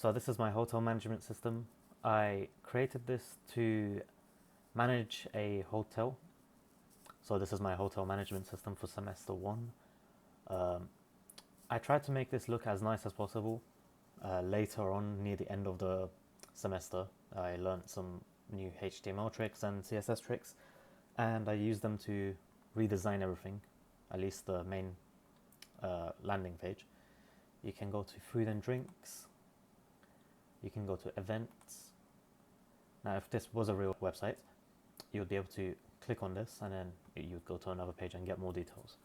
So this is my hotel management system. I created this to manage a hotel. So this is my hotel management system for semester one. Um, I tried to make this look as nice as possible. Later on, near the end of the semester, I learned some new HTML tricks and CSS tricks, and I used them to redesign everything, at least the main landing page. You can go to food and drinks. You can go to events. Now, if this was a real website, you would be able to click on this and then you'd go to another page and get more details.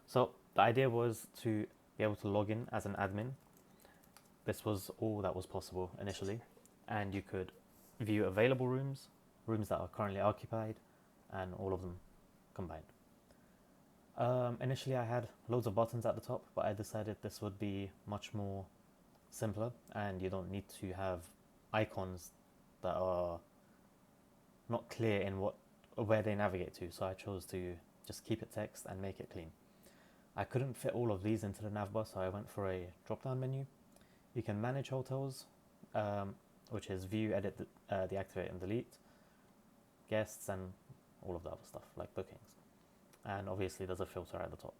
So the idea was to be able to log in as an admin. This was all that was possible initially, and you could view available rooms, rooms that are currently occupied, and all of them combined. Initially I had loads of buttons at the top, but I decided this would be much more simpler and you don't need to have icons that are not clear in where they navigate to, so I chose to just keep it text and make it clean. I couldn't fit all of these into the navbar, so I went for a drop-down menu. You can manage hotels, which is view, edit, deactivate and delete, guests, and all of the other stuff like bookings. And obviously there's a filter at the top.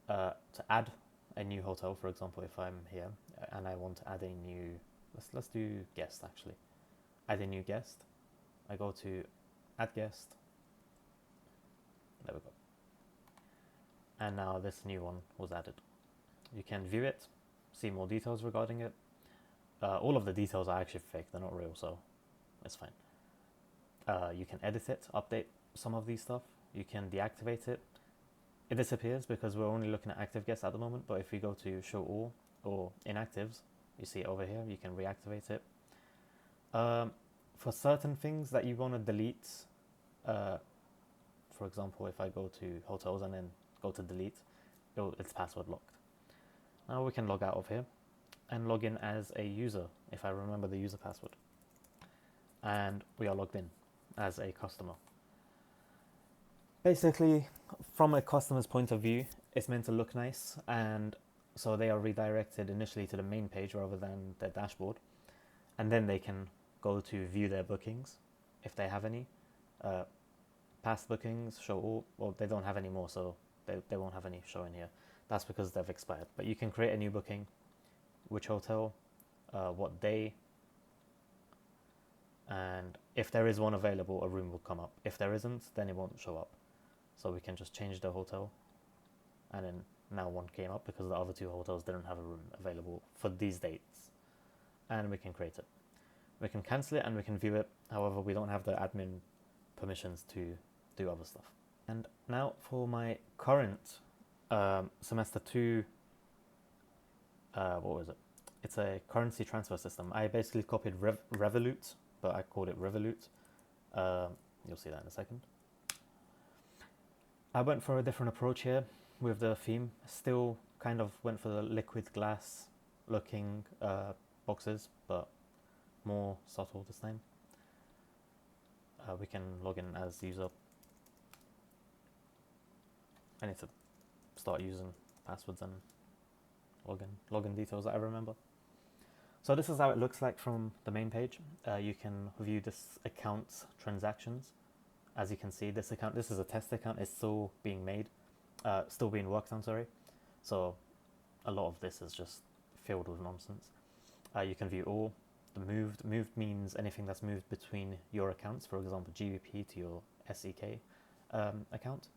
To add a new hotel, for example, if I'm here and I want to add a new, let's do guest actually. Add a new guest. I go to add guest. There we go. And now this new one was added. You can view it, see more details regarding it. All of the details are actually fake, they're not real, so it's fine. You can edit it, update some of these stuff. You can deactivate it. It disappears because we're only looking at active guests at the moment, but if we go to show all or inactives, you see it over here, you can reactivate it. For certain things that you want to delete, for example, if I go to hotels and then go to delete, it's password locked. Now we can log out of here and log in as a user if I remember the user password. And we are logged in as a customer. Basically, from a customer's point of view, it's meant to look nice, and so they are redirected initially to the main page rather than their dashboard, and then they can go to view their bookings if they have any. Past bookings, show all, well, they don't have any more, so they won't have any showing here. That's because they've expired. But you can create a new booking, which hotel, what day, and if there is one available, a room will come up. If there isn't, then it won't show up. So we can just change the hotel, and then now one came up because the other two hotels didn't have a room available for these dates. And we can create it. We can cancel it and we can view it. However, we don't have the admin permissions to do other stuff. And now for my current semester 2, what was it? It's a currency transfer system. I basically copied Revolut, but I called it Revolut. You'll see that in a second. I went for a different approach here with the theme. Still kind of went for the liquid glass looking boxes, but more subtle this time. We can log in as user. I need to start using passwords and login details that I remember. So this is how it looks like from the main page. You can view this account's transactions. As you can see, this is a test account, it's still being made, still being worked on, sorry. So a lot of this is just filled with nonsense. You can view all. The moved means anything that's moved between your accounts, for example, GBP to your SEK account.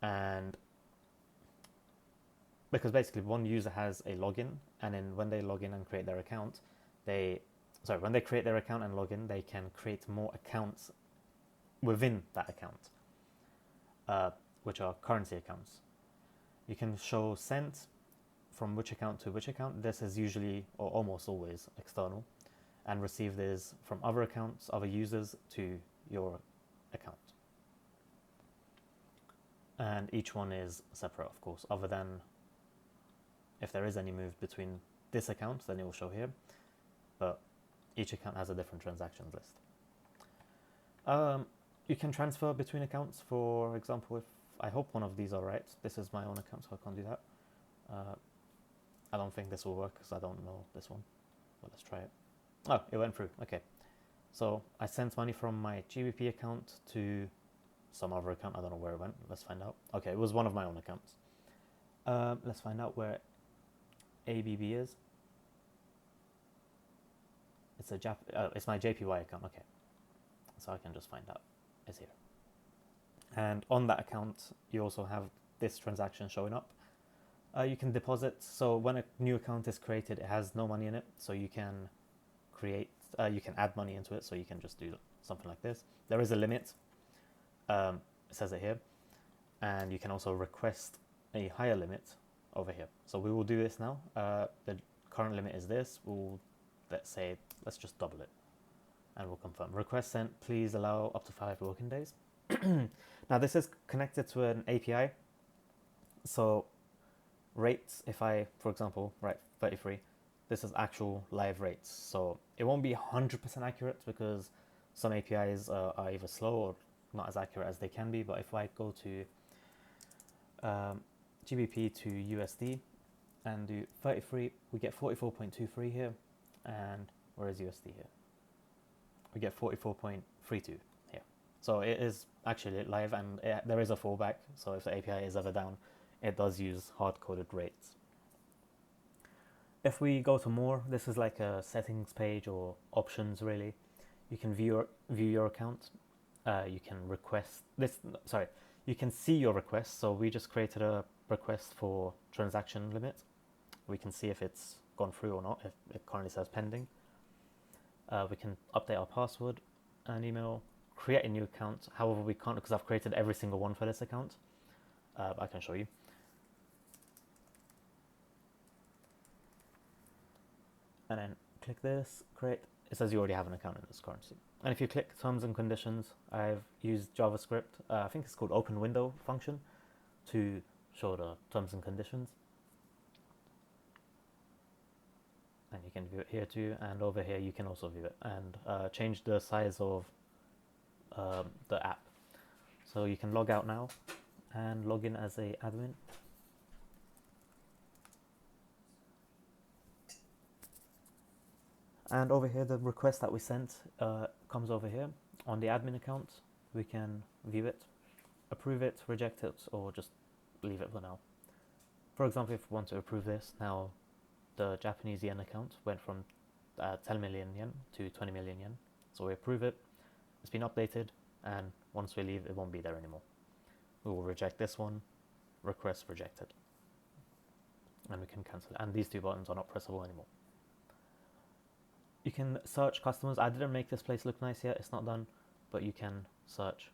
And because basically one user has a login, and then when they log in and create their account, when they create their account and log in, they can create more accounts within that account, which are currency accounts. You can show sent from which account to which account. This is usually or almost always external, and receive this from other accounts, other users to your account. And each one is separate, of course, other than if there is any move between this account, then it will show here, but each account has a different transactions list. You can transfer between accounts, for example, if I hope one of these are right. This is my own account, so I can't do that. I don't think this will work because I don't know this one. but let's try it. Oh, it went through. Okay. So I sent money from my GBP account to some other account. I don't know where it went. Let's find out. Okay, it was one of my own accounts. Let's find out where ABB is. It's my JPY account. Okay, so I can just find out. It's here. And on that account, you also have this transaction showing up. You can deposit. So when a new account is created, it has no money in it. So you can you can add money into it. So you can just do something like this. There is a limit. It says it here. And you can also request a higher limit over here. So we will do this now. The current limit is this. Let's just double it. And we'll confirm. Request sent, please allow up to 5 working days. Now this is connected to an API. So rates, if I, for example, write 33, this is actual live rates. So it won't be 100% accurate because some APIs are either slow or not as accurate as they can be. But if I go to GBP to USD and do 33, we get 44.23 here. And where is USD here? We get 44.32 here. So it is actually live, and there is a fallback. So if the API is ever down, it does use hard-coded rates. If we go to more, this is like a settings page or options really. You can view your account. You can request this. Sorry, you can see your request. So we just created a request for transaction limit. We can see if it's gone through or not. If it currently says pending. We can update our password and email, create a new account. However, we can't because I've created every single one for this account. I can show you. And then click this, create. It says you already have an account in this currency. And if you click terms and conditions, I've used JavaScript. I think it's called open window function to show the terms and conditions. And you can view it here too, and over here you can also view it and change the size of the app. So you can log out now and log in as a admin. And over here, the request that we sent comes over here on the admin account. We can view it, approve it, reject it, or just leave it for now. For example, if we want to approve this, now the Japanese yen account went from 10 million yen to 20 million yen. So we approve it, it's been updated, and once we leave, it won't be there anymore. We will reject this one, request rejected. And we can cancel it. And these two buttons are not pressable anymore. You can search customers. I didn't make this place look nice yet, it's not done, but you can search.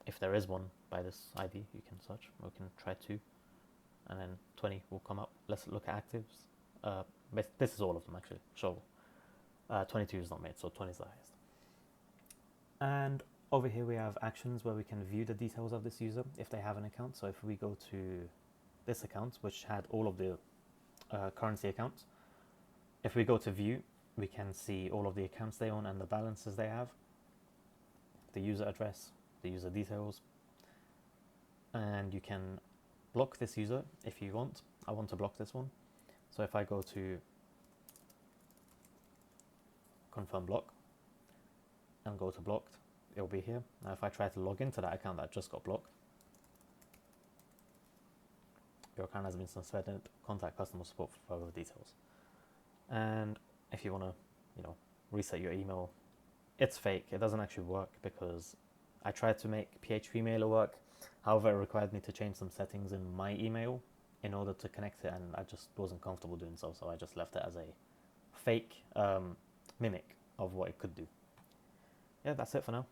If there is one by this ID, you can search. We can try 2, and then 20 will come up. Let's look at actives. This is all of them actually. So 22 is not made, so 20 is the highest. And over here we have actions where we can view the details of this user if they have an account. So if we go to this account, which had all of the currency accounts, if we go to view, we can see all of the accounts they own and the balances they have, the user address, the user details, and you can block this user if you want. I want to block this one. So if I go to confirm block and go to blocked, it'll be here. Now if I try to log into that account that just got blocked, your account has been suspended, contact customer support for further details. And if you want to, reset your email, it's fake. It doesn't actually work because I tried to make PHP mailer work. However, it required me to change some settings in my email in order to connect it, and I just wasn't comfortable doing so. So I just left it as a fake mimic of what it could do. Yeah, that's it for now.